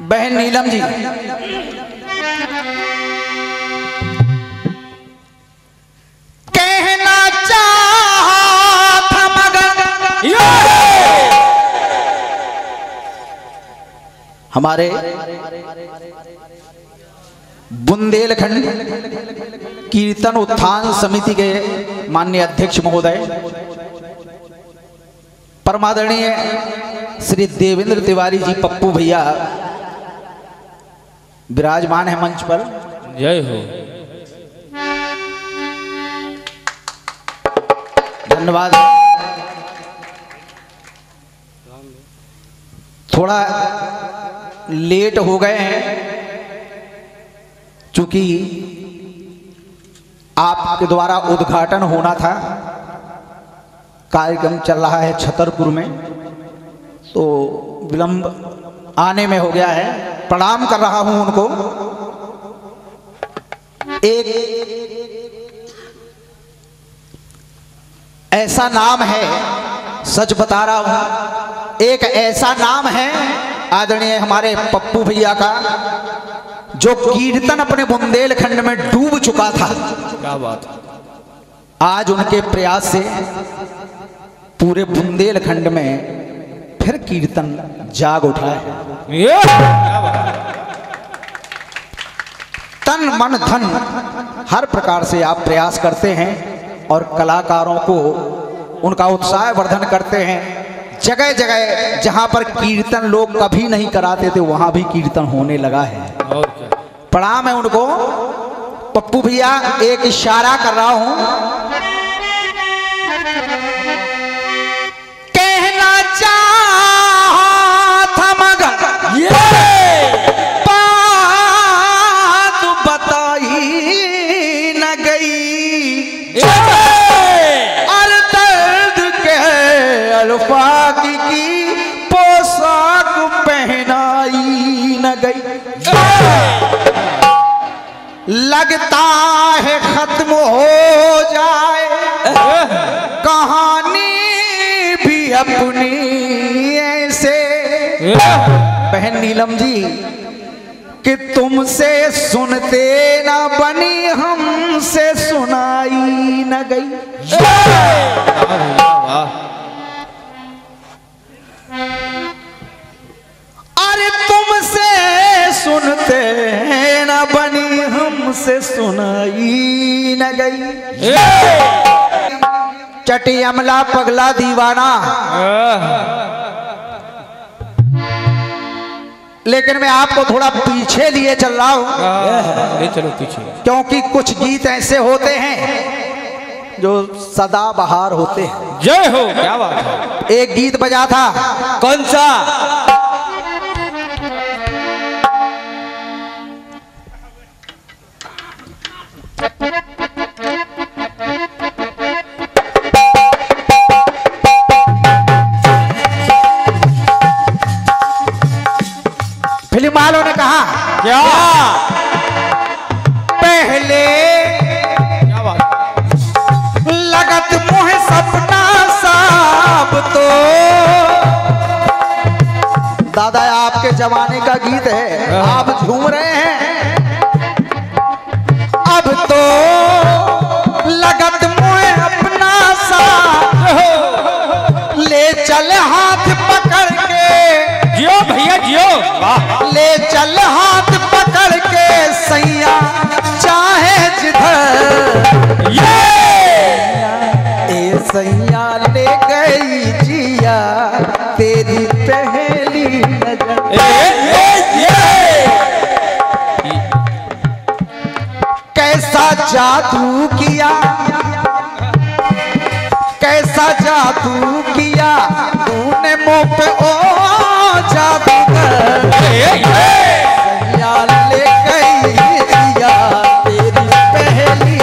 बहन नीलम जी कहना चाहा था मगर हमारे बुंदेलखंड कीर्तन उत्थान समिति के माननीय अध्यक्ष महोदय परमादरणीय श्री देवेंद्र तिवारी जी पप्पू भैया विराजमान है मंच पर। जय हो। धन्यवाद। थोड़ा लेट हो गए हैं चूंकि आपके द्वारा उद्घाटन होना था, कार्यक्रम चल रहा है छतरपुर में, तो विलंब आने में हो गया है। प्रणाम कर रहा हूं उनको। एक ऐसा नाम है, सच बता रहा हूं, एक ऐसा नाम है आदरणीय हमारे पप्पू भैया का जो कीर्तन अपने बुंदेलखंड में डूब चुका था। क्या बात है। आज उनके प्रयास से पूरे बुंदेलखंड में फिर कीर्तन जाग उठा है। तन मन धन हर प्रकार से आप प्रयास करते हैं और कलाकारों को उनका उत्साह वर्धन करते हैं। जगह जगह जहां पर कीर्तन लोग कभी नहीं कराते थे वहां भी कीर्तन होने लगा है। प्रणाम है उनको। पप्पू भैया एक इशारा कर रहा हूं, कहना चाहा था मगर बात बताई न गई, और दर्द के अल्फाज की पोशाक पहनाई न गई। लगता है खत्म हो जाए कहानी भी अपनी ऐसे, बहन नीलम जी, कि तुमसे सुनते ना बनी हमसे सुनाई न गई। अरे तुमसे सुनते ना बनी हमसे सुनाई न गई। चटी अमला पगला दीवाना। लेकिन मैं आपको थोड़ा पीछे लिए चल रहा हूं। ले चलो पीछे, क्योंकि कुछ गीत ऐसे होते हैं जो सदा बहार होते हैं। जय हो। क्या बात है। एक गीत बजा था, कौन सा? फिल्म वालों ने कहा क्या? पहले क्या बात? लगत मुहे सपना साब तो, दादा आपके जमाने का गीत है, आप झूम रहे हैं। अब तो लगत मुहे अपना साब, ले चल हाथ पकड़ के, जियो भैया जियो। ले चल हाथ पकड़ के सैया चाहे जिधर, ये सैया ले गई जिया तेरी पहली नजर। कैसा जादू किया, कैसा जादू किया तूने मुँह पे ओ जादूगर, सैया ले गई जिया तेरी पहली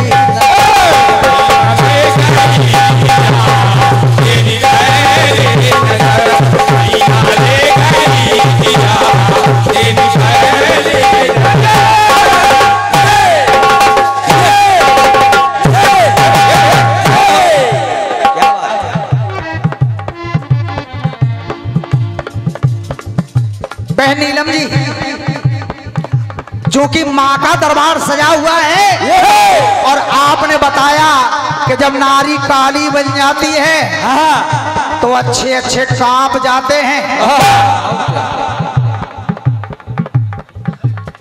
बहन नीलम जी, जो कि माँ का दरबार सजा हुआ है, और आपने बताया कि जब नारी काली बन जाती है तो अच्छे अच्छे कांप जाते हैं।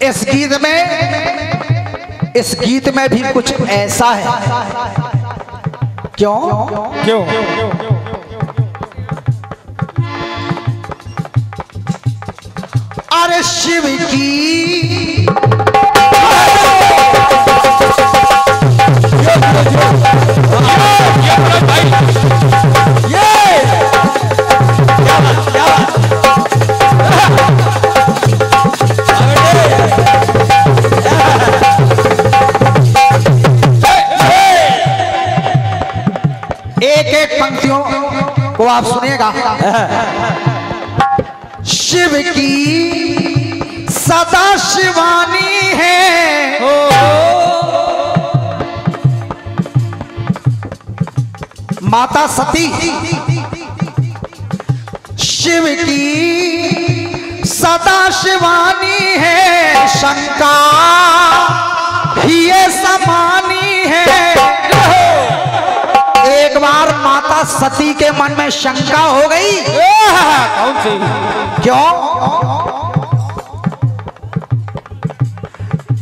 इस गीत में भी कुछ ऐसा है। क्यों? क्यों? अरे शिव की एक एक पंक्तियों को आप सुनिएगा। शिव की सदा शिवानी है, माता सती शिव की सदा शिवानी है, शंका ही ये समानी है। एक बार माता सती के मन में शंका हो गई। कौन सी? क्यों?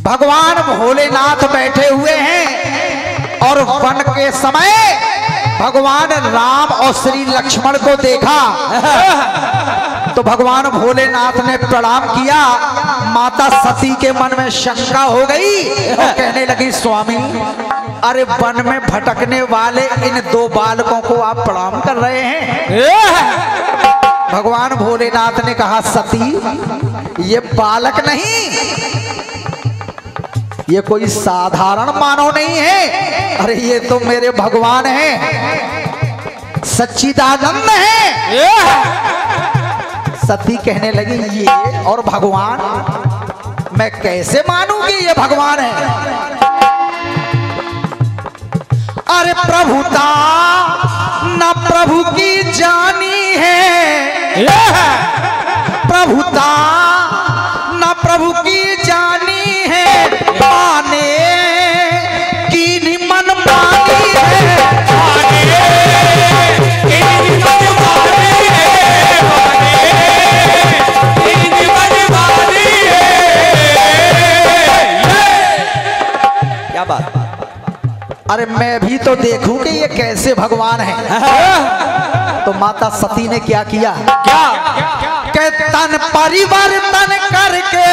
भगवान भोलेनाथ बैठे हुए हैं और वन के समय भगवान राम और श्री लक्ष्मण को देखा तो भगवान भोलेनाथ ने प्रणाम किया। माता सती के मन में शंका हो गई और कहने लगी, स्वामी अरे वन में भटकने वाले इन दो बालकों को आप प्रणाम कर रहे हैं। भगवान भोलेनाथ ने कहा, सती ये बालक नहीं, ये कोई साधारण मानव नहीं है, अरे ये तो मेरे भगवान हैं, सच्चिदानंद है। सती कहने लगी, ये और भगवान मैं कैसे मानूंगी ये भगवान है। अरे प्रभुता न प्रभु की जानी है, प्रभुता न प्रभु की जानी है, पाने की निमन मानी है, क्या बात? अरे मैं भी तो देखूं कि ये कैसे भगवान है। तो माता सती ने क्या किया? क्या? के तन परिवर्तन करके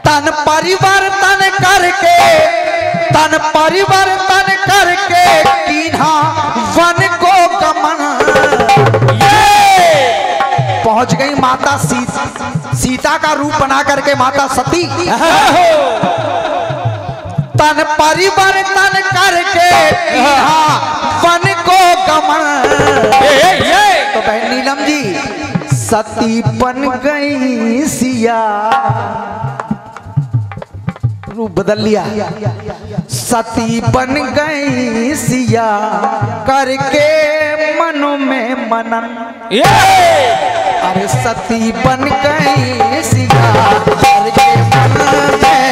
तन परिवर्तन करके, तन परिवर्तन करके कीन्हा वन को गमन। पहुंच गई माता सीता का रूप बना करके माता सती तन परिवर्तन करके कीन्हा वन को गमन। तो बहन नीलम जी, सती बन गई सिया, रूप बदल लिया, सती बन गई सिया करके मनो में मनन। अरे सती बन गई सिया करके मन में,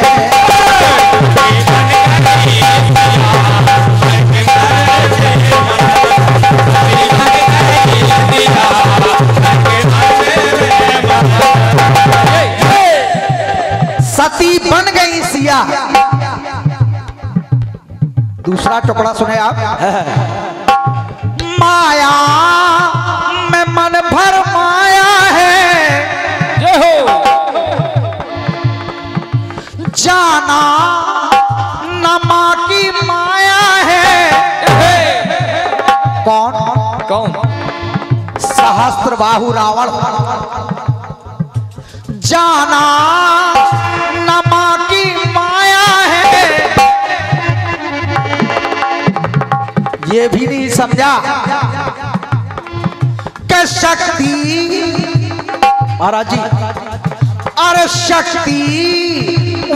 सती बन गई सिया। दूसरा टुकड़ा सुने आप। माया में मन भर माया है, जाना न माँ की माया है। कौन? कौन? सहस्त्र बाहु रावण, जाना न माँ की माया है। ये भी नहीं समझा कि शक्ति महाराज जी, अरे शक्ति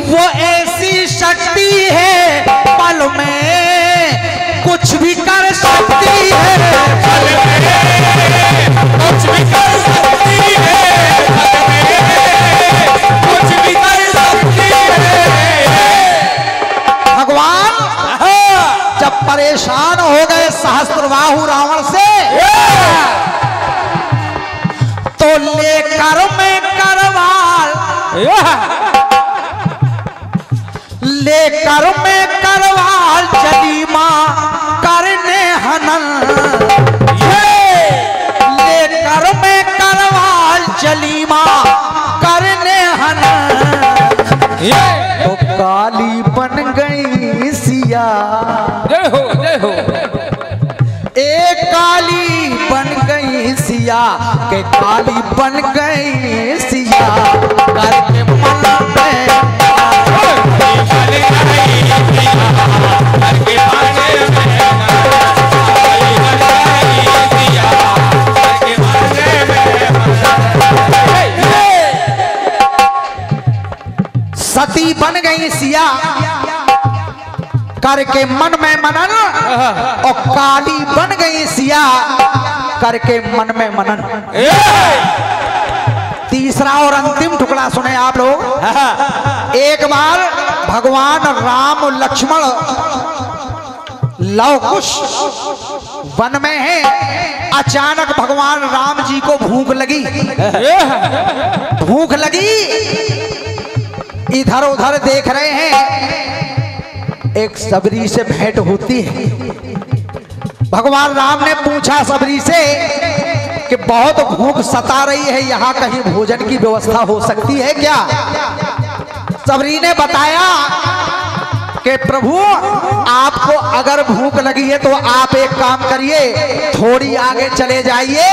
वो ऐसी शक्ति है, पल में कुछ भी कर सकती है, पल में कुछ भी कर सकती है, पल में कुछ भी कर सकती है। भगवान जब परेशान हो गए सहस्त्रबाहु रावण से, तो लेकर मैं करवाल, लेकर मैं करवाल चली मां करने हनन, लेकर मैं करवाल चली मां करने हनन, तो काली बन गई सिया, जय हो जय हो। एक काली बन गई सिया, के काली बन गई सिया, करके मन में सती बन गई सिया, करके मन में मनन, और काली बन गई सिया, करके मन में मनन। तीसरा और अंतिम टुकड़ा सुने आप लोग। एक बार भगवान राम लक्ष्मण लव कुश वन में है, अचानक भगवान राम जी को भूख लगी, भूख लगी, इधर उधर देख रहे हैं, एक सबरी से भेंट होती है। भगवान राम ने पूछा सबरी से कि बहुत भूख सता रही है, यहाँ कहीं भोजन की व्यवस्था हो सकती है क्या? सबरी ने बताया कि प्रभु आपको अगर भूख लगी है तो आप एक काम करिए, थोड़ी आगे चले जाइए,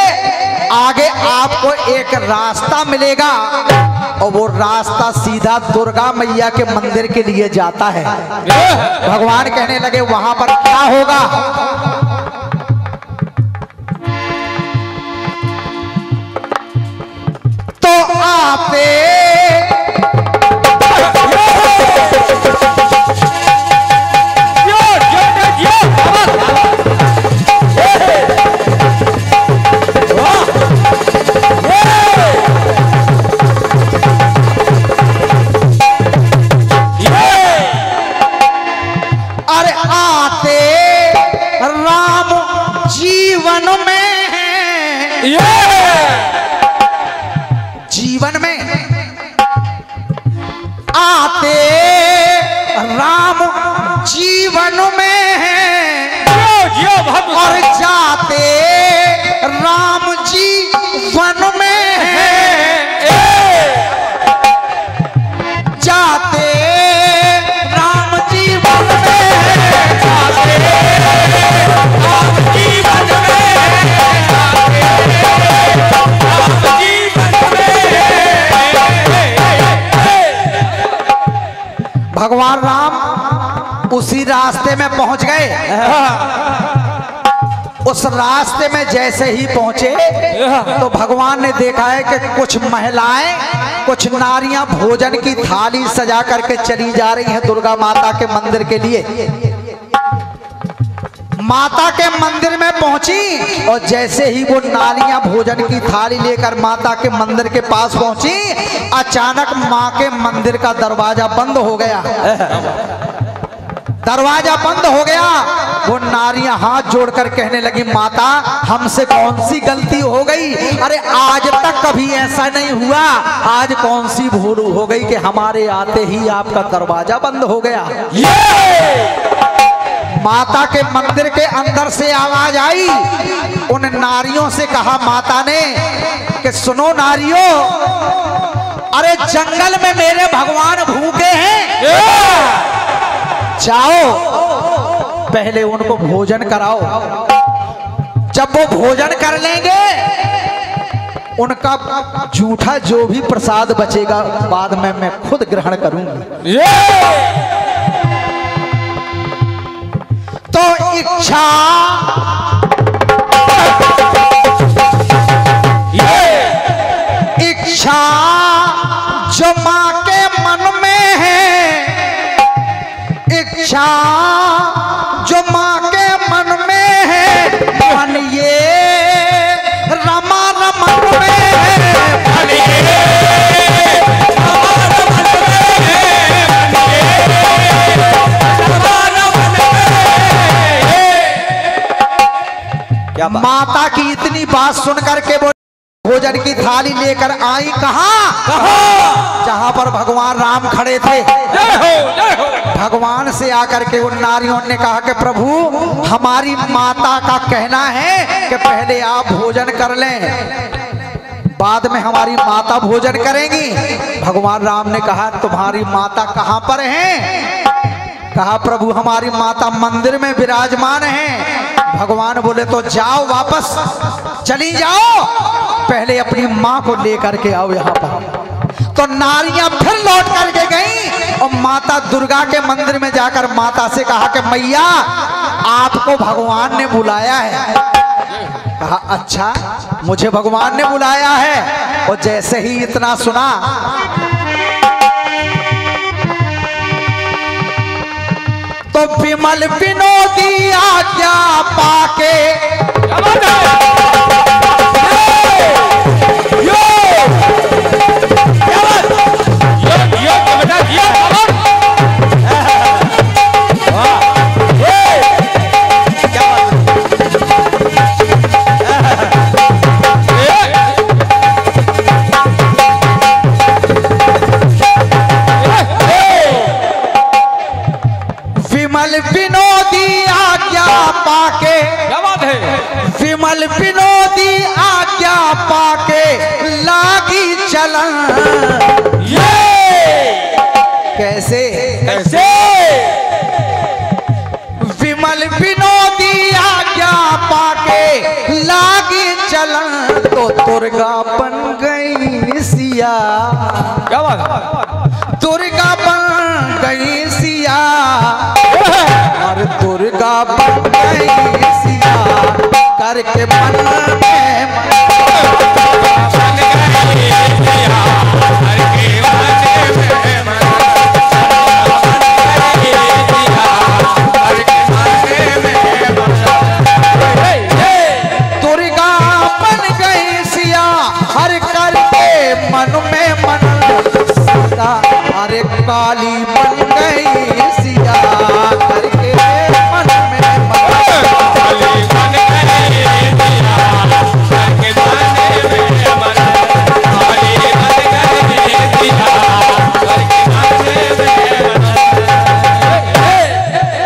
आगे आपको एक रास्ता मिलेगा और वो रास्ता सीधा दुर्गा मैया के मंदिर के लिए जाता है। भगवान कहने लगे वहां पर क्या होगा? तो आते जीवन में आते राम जीवन में है, और जाते राम जीवन में है, जाते राम जीवन में है, जाते राम जीवन में भगवान राम उसी रास्ते में पहुंच गए। उस रास्ते में जैसे ही पहुंचे तो भगवान ने देखा है कि कुछ महिलाएं, कुछ नारियां भोजन की थाली सजा करके चली जा रही हैं दुर्गा माता के मंदिर के लिए। माता के मंदिर में पहुंची और जैसे ही वो नारियां भोजन की थाली लेकर माता के मंदिर के पास पहुंची, अचानक मां के मंदिर का दरवाजा बंद हो गया। दरवाजा बंद हो गया। वो नारियां हाथ जोड़कर कहने लगी, माता हमसे कौन सी गलती हो गई? अरे आज तक कभी ऐसा नहीं हुआ, आज कौन सी भूल हो गई कि हमारे आते ही आपका दरवाजा बंद हो गया? माता के मंदिर के अंदर से आवाज आई। उन नारियों से कहा माता ने कि सुनो नारियों, अरे जंगल में मेरे भगवान भूखे हैं, जाओ पहले उनको भोजन कराओ। जब वो भोजन कर लेंगे, उनका जूठा जो भी प्रसाद बचेगा बाद में मैं खुद ग्रहण करूंगी। तो इच्छा इच्छा जो माँ के मन में है, इच्छा जो माँ के मन में है, मन ये रमा रमन में है, मन ये माता की इतनी बात सुन करके वो भोजन की थाली लेकर आई कहाँ? जहां पर भगवान राम खड़े थे। भगवान से आकर के उन नारियों ने कहा कि प्रभु हमारी माता का कहना है कि पहले आप भोजन कर लें, बाद में हमारी माता भोजन करेंगी। भगवान राम ने कहा तुम्हारी माता कहाँ पर है? कहा प्रभु हमारी माता मंदिर में विराजमान है। भगवान बोले तो जाओ वापस चली जाओ, पहले अपनी माँ को लेकर के आओ यहाँ पर। तो नारियां फिर लौट करके गईं और माता दुर्गा के मंदिर में जाकर माता से कहा कि मैया आपको भगवान ने बुलाया है। कहा अच्छा मुझे भगवान ने बुलाया है। और जैसे ही इतना सुना तो विमल विनोदी आज्ञा पाके विनोदी आज्ञा पाके, विमल विनोदी आज्ञा पाके लागी चलन। ये कैसे कैसे? विमल विनोदी आज्ञा पाके लागी चलन, तो दुर्गा बन गई सिया। दुर्गा बन गई सिया और दुर्गा बन गई सिया करके मन में दुर्गा बन गई सिया हर करके मन में मन सदा। अरे काली बन गई सिया करके मन में मन, काली बन गई सिया करके मन में मन,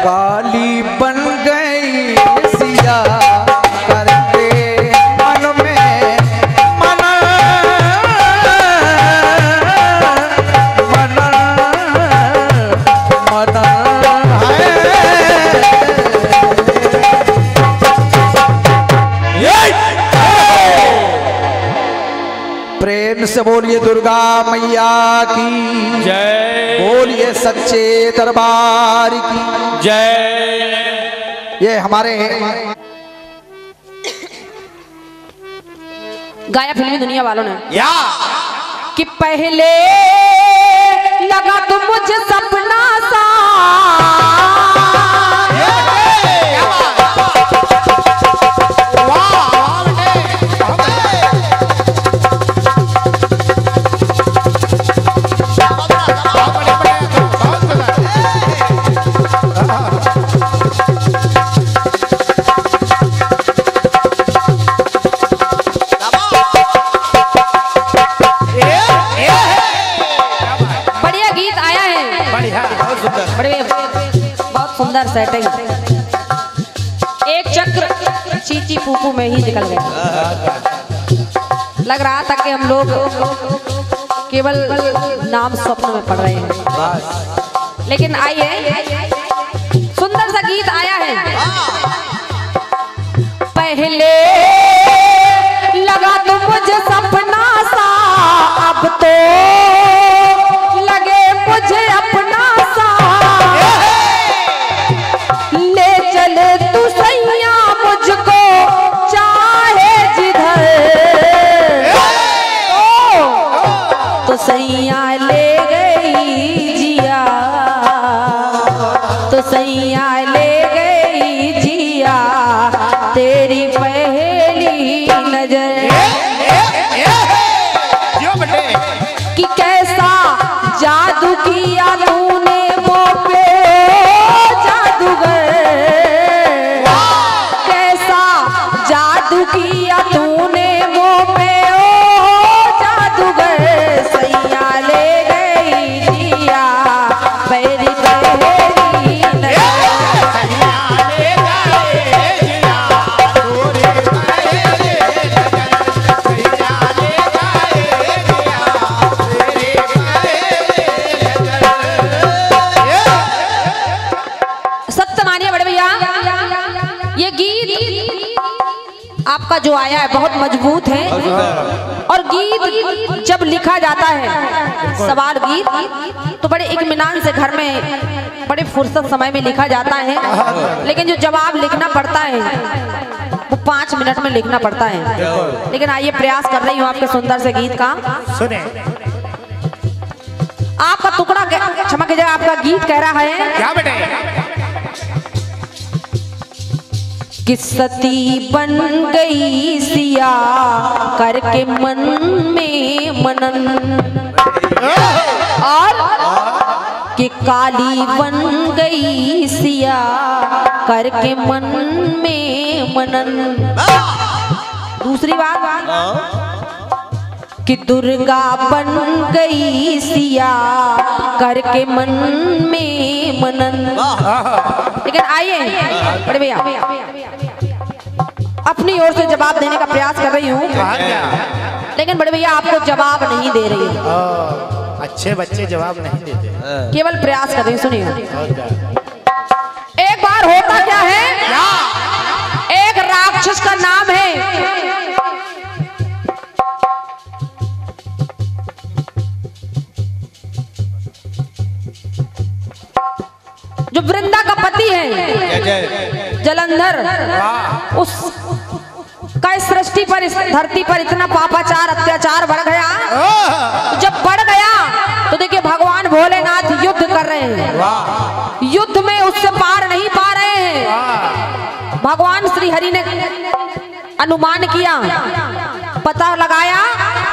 काली बन गई सिया करके मन में मन, काली बन गई सिया करके मन में मन, प्रेम से बोलिए दुर्गा मैया की जय, बोलिए सच्चे दरबार की जय। ये हमारे गाया फिल्मी दुनिया वालों ने या कि पहले लगा तो मुझे सपना सा, बहुत सुंदर सेटिंग। एक चक्र चीची पूपू में ही निकल गया। लग रहा था कि हम लोग केवल नाम स्वप्न में पढ़ रहे हैं, लेकिन आइए सुंदर सा गीत आया है। पहले लगा तो मुझे सपना सा, अब तो लगे मुझे अपना सा। ले चले तू सैया मुझको चाहे जिधर, तो सैया ले गई जिया, तो सैया ले गई जिया तेरी पहली नजर। कि कैसा जादू किया तूने वो पे जादूगर, कैसा जादू किया तूने वो पे ओ जादूगर। सैया ले गई जिया मेरी पहली नजर। ये गीत आपका जो आया है बहुत मजबूत है, और गीत जब लिखा जाता है सवाल गीत तो बड़े इत्मीनान से घर में बड़े फुर्सत समय में लिखा जाता है, लेकिन जो जवाब लिखना पड़ता है वो 5 मिनट में लिखना पड़ता है। लेकिन आइए प्रयास कर रही हूँ आपके सुंदर से गीत का। सुने आपका टुकड़ा क्षमा कीजिएगा, आपका गीत कह रहा है क्या बेटे? कि सती बन गई सिया करके मन में मनन, और कि काली बन गई सिया करके मन में मनन। दूसरी बात कि दुर्गा बन गई सिया करके मन में मनन। लेकिन आइए बड़े भैया, अपनी ओर से जवाब देने का प्रयास कर रही हूँ, लेकिन बड़े भैया आपको जवाब नहीं दे रही है। अच्छे बच्चे जवाब नहीं देते, केवल प्रयास कर रही हूँ। सुनिए, एक बार होता क्या है, एक राक्षस का नाम है जो वृंदा का पति है जलंधर, उस का इस सृष्टि पर इस धरती पर इतना पापाचार अत्याचार बढ़ गया। जब बढ़ गया तो देखिए भगवान भोलेनाथ युद्ध कर रहे हैं, युद्ध में उससे पार नहीं पा रहे हैं। भगवान श्री हरि ने अनुमान किया, पता लगाया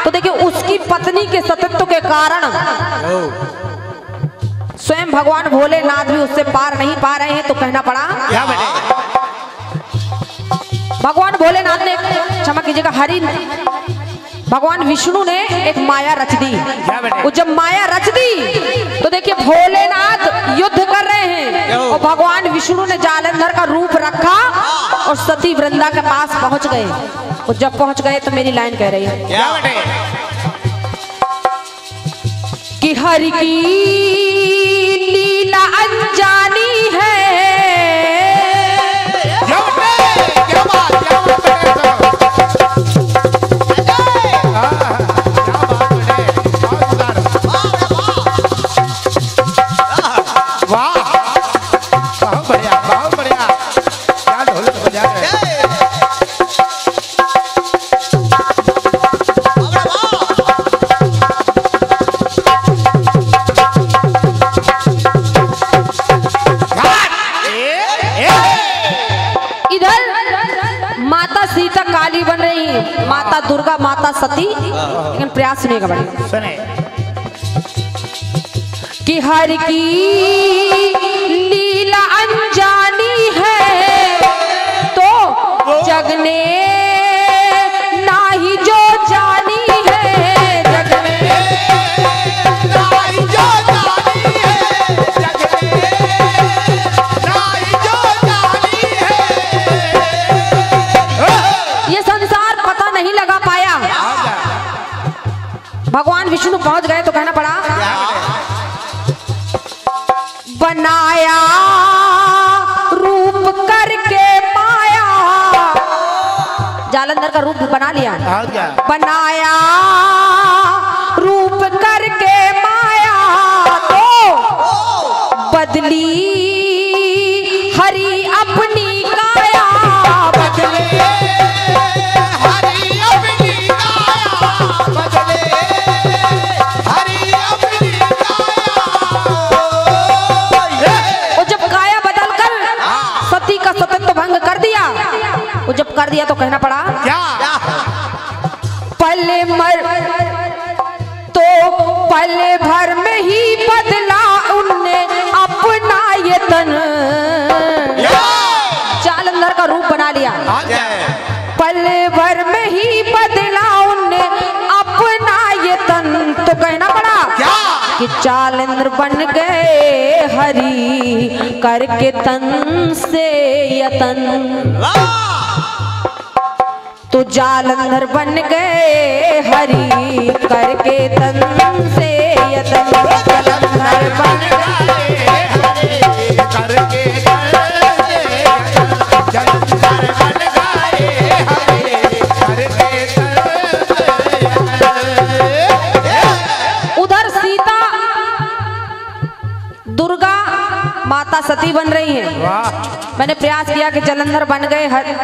तो देखिए उसकी पत्नी के सतीत्व के कारण स्वयं भगवान भोलेनाथ भी उससे पार नहीं पा रहे हैं। तो कहना पड़ा क्या बेटे? भगवान भोलेनाथ ने, क्षमा कीजिएगा, हरि भगवान विष्णु ने एक माया रच दी। वो जब माया रच दी तो देखिए भोलेनाथ युद्ध कर रहे हैं और भगवान विष्णु ने जालंधर का रूप रखा और सती वृंदा के पास पहुंच गए। और जब पहुंच गए तो मेरी लाइन कह रही है क्या बेटे? कि हरि की लीला अनजानी है। क्या बात माता दुर्गा, माता सती। लेकिन प्रयास सुनिएगा बड़े, सुने कि हर की लीला अनजानी है तो जग ने नाही जो जानी है। जग में नाही जो जानी है, जग में नाही जो जानी है। ये संसार पता नहीं लगा पाया। भगवान विष्णु पहुंच गए तो कहना पड़ा बनाया रूप करके माया। जालंधर का रूप बना लिया, बनाया रूप करके माया तो बदली हरि अपनी काया। बदले हरि अपनी काया, बदले कहना पड़ा क्या पल भर में ही बदला उनने अपना ये तन, जालंधर का रूप बना लिया। पल भर में ही बदला उनने अपना ये तन, तो कहना पड़ा क्या कि जालंधर बन गए हरि करके तन से यतन, तो जालंधर बन गए हरि करके तन से यतन, जालंधर बन गए करके उधर सीता दुर्गा माता सती बन रही हैं। मैंने प्रयास किया कि जालंधर बन गए हरि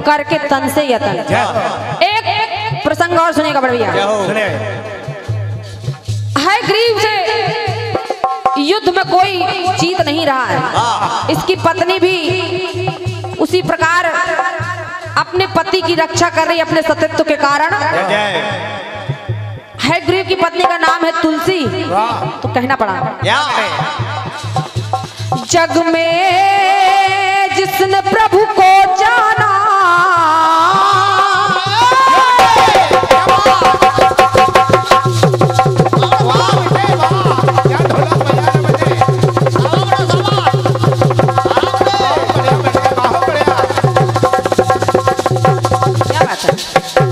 करके तन से यतन। एक प्रसंग और सुनिएगा बड़े भैया। हयग्रीव से युद्ध में कोई जीत नहीं रहा है। इसकी पत्नी भी उसी प्रकार अपने पति की रक्षा कर रही, अपने सतीत्व के कारण। हयग्रीव की पत्नी का नाम है तुलसी, तो कहना पड़ा जग में जिसने प्रभु को जाना,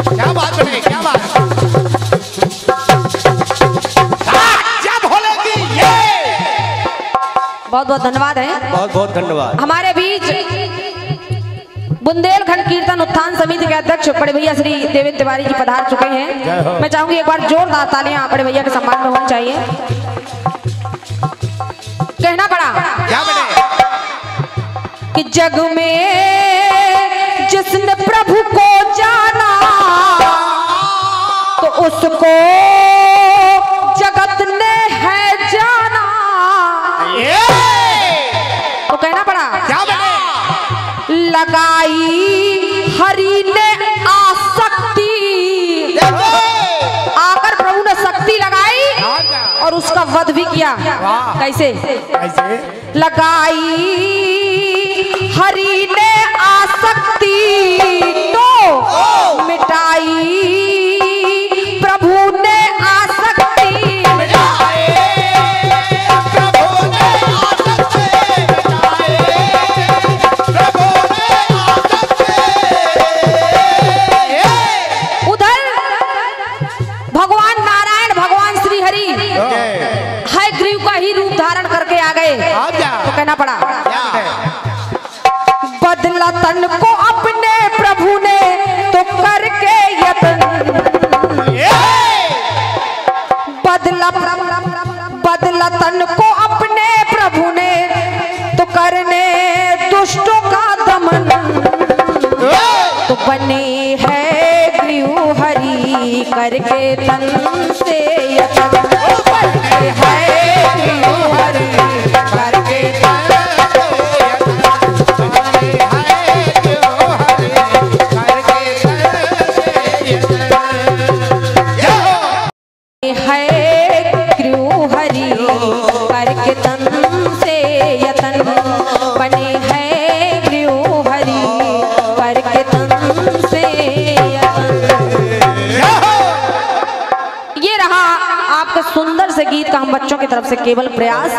क्या बात बने, क्या बात क्या बोलेगी ये। बहुत बहुत धन्यवाद है। बहुत बहुत धन्यवाद। हमारे बीच बुंदेलखंड कीर्तन उत्थान समिति के अध्यक्ष बड़े भैया श्री देवेंद्र तिवारी जी पधार चुके हैं। मैं चाहूंगी एक बार जोरदार तालियां बड़े भैया के सम्मान में होनी चाहिए। कहना पड़ा क्या बने कि जग में जिसने प्रभु को जाना, तो उसको जगत ने है जाना, तो कहना पड़ा क्या बने लगाई हरि ने आसक्ति, आकर प्रभु ने शक्ति लगाई और उसका वध भी किया। कैसे ऐसे लगाई हरि ने आसक्ति, तो मिटाई प्रभु ने आसक्ति, उधर भगवान नारायण भगवान श्री हरि हयग्रीव का ही रूप धारण करके आ गए। तो कहना पड़ा बदला तन को अपने प्रभु ने तो करके यतन, बदला तन को अपने प्रभु ने तो करने दुष्टों का दमन, तो बने है ग्रीव हरि करके तन से यतन, बने है ग्रीव हरि करके है ग्रीव हरि करके तन से यतन, बने है ग्रीव हरि करके तन से यतन। ये रहा आपके सुंदर से गीत का हम बच्चों की तरफ से केवल प्रयास।